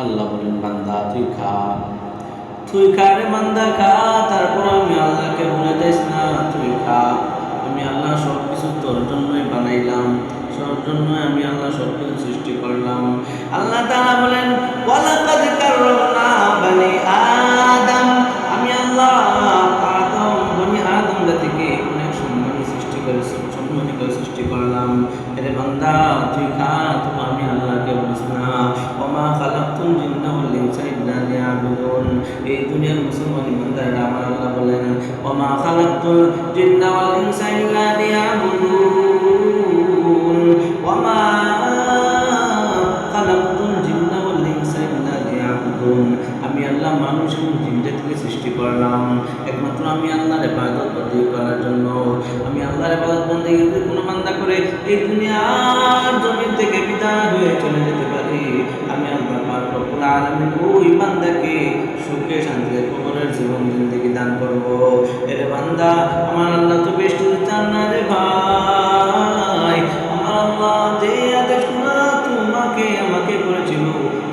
আল্লাহ বলেন, বান্দা তুই খা, তুই খা রে বান্দা খা। তারপর আমি আল্লাহকে ভুলে যাইস না, তুই খা। আমি আল্লাহ সব কিছু তোর জন্যই বানাইলাম, তোর জন্যই আমি আল্লাহ সব কিছু সৃষ্টি করলাম। আল্লাহ তাআলা বলেন, ওয়ালাকাদ কাররামনা বানি আদম। আমি আল্লাহ বনি আদম জাতিকে অনেক সম্মানী করে সৃষ্টি করলাম। এরে বান্দা তুই খা, তো আমি আল্লাহকে বলিস না। ওমা খালাকতুল জিন্না ওয়াল ইনসা ইল্লা লিয়াবুদুন। এই দুনিয়ার মুসলমান ইমানদাররা আমার আল্লাহ বলেন, ওমা খালাকতুল জিন্না ওয়াল ইনসা ইল্লা লিয়াবুদুন। ওমা খালাকতুল জিন্না ওয়াল ইনসা ইল্লা লিয়াবুদুন। আমি আল্লাহ মানুষ এবং জিনজাতিকে সৃষ্টি করলাম একমাত্র আমি আল্লাহর ইবাদত বন্দেগী করার জন্য। আমি আল্লাহর ইবাদত বন্দেগী যদি কোনো বান্দা করে এই দুনিয়ার জমিন থেকে বিদায় হয়ে চলে যেতে পারি, আমি আল্লাহ পাক রব্বুল আলামিন ওই বান্দাকে সুখে শান্তিতে কবরের জীবন জিন্দেগি দান করব। এরে বান্দা, আমার আল্লাহ তো বেশি চান না রে ভাই। আমার আল্লাহ যে আদেশগুলো তোমাকে আমাকে করেছিল,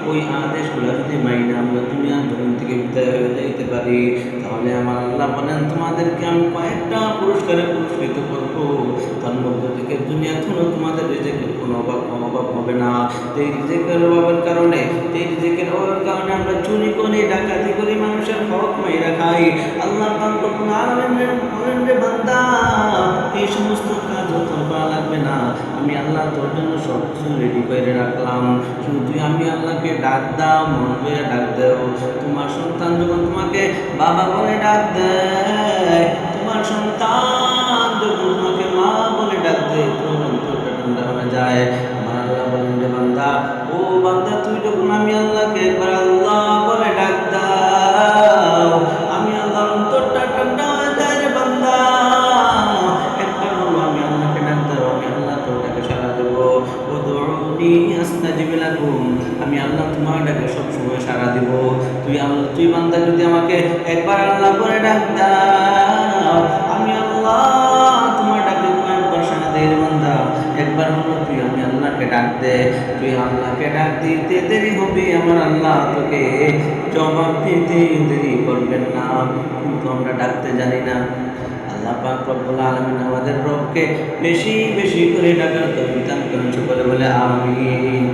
ওই আদেশগুলো যদি মাইনে আমরা দুনিয়ার জমিন থেকে বিদায় হয়ে যাইতে পারি, তাহলে আমার আল্লাহ বলেন তোমাদেরকে আমি কয়েকটা পুরস্কারে পুরস্কৃত করব। তার মধ্যে থেকে দুনিয়াতেও তোমাদের রিজিকের কোনো অভাব হবে না। এই রিজিকের অভাবের কারণে আমরা চুরি করি, ডাকাতি করি, মানুষের হক মাইরা খাই। আল্লাহ পাক রব্বুল আলামিন বলেন, রে বান্দা, এই সমস্ত কাজ তোর করা লাগবে না। আমি আল্লাহ তোর জন্য সব কিছু রেডি করে রাখলাম। শুধু তুই আমি আল্লাহকে ডাক দাও, মন করে ডাক দাও। তোমার সন্তান যখন তোমাকে বাবা বলে ডাক দেয়, তোমার সন্তান যখন তোমাকে মা বলে ডাক দেয়, তোমার অন্তরটা ঠান্ডা হয়ে যায়। আমার আল্লাহ বলেন, রে বান্দা, ও বান্দা, তুই যখন আমি আল্লাহকে একবার আল্লাহ বলে ডাক দাও, আমি আল্লাহর অন্তরটা ঠান্ডা হয়ে যায় রে বান্দা। একবার হলো আমি আল্লাহকে ডাক দাও, আমি আল্লাহ তোরটাকে সাড়া দেবো। উদউনি আস্তাজিব লাকুম। আমি আল্লাহ তোমার ডাকে সবসময় সাড়া দিব। তুই বান্দা যদি আমাকে একবার আল্লাহ করে ডাক দাও, আমি আল্লাহ তোমার ডাকে কয়েকবার সাড়া দেই রে বান্দা। একবার হলো তুই আমি আল্লাহকে ডাক দে। তুই আল্লাহকে ডাক দিতে দেরি হবে, আমার আল্লাহ তোকে জবাব দিতে দেরি করবেন না। কিন্তু আমরা ডাকতে জানি না। আল্লাহ পাক রব্বুল আলামিন আমাদের রবকে বেশি বেশি করে ডাকার তৌফিক দান করেন। সকলে বলে আমিন।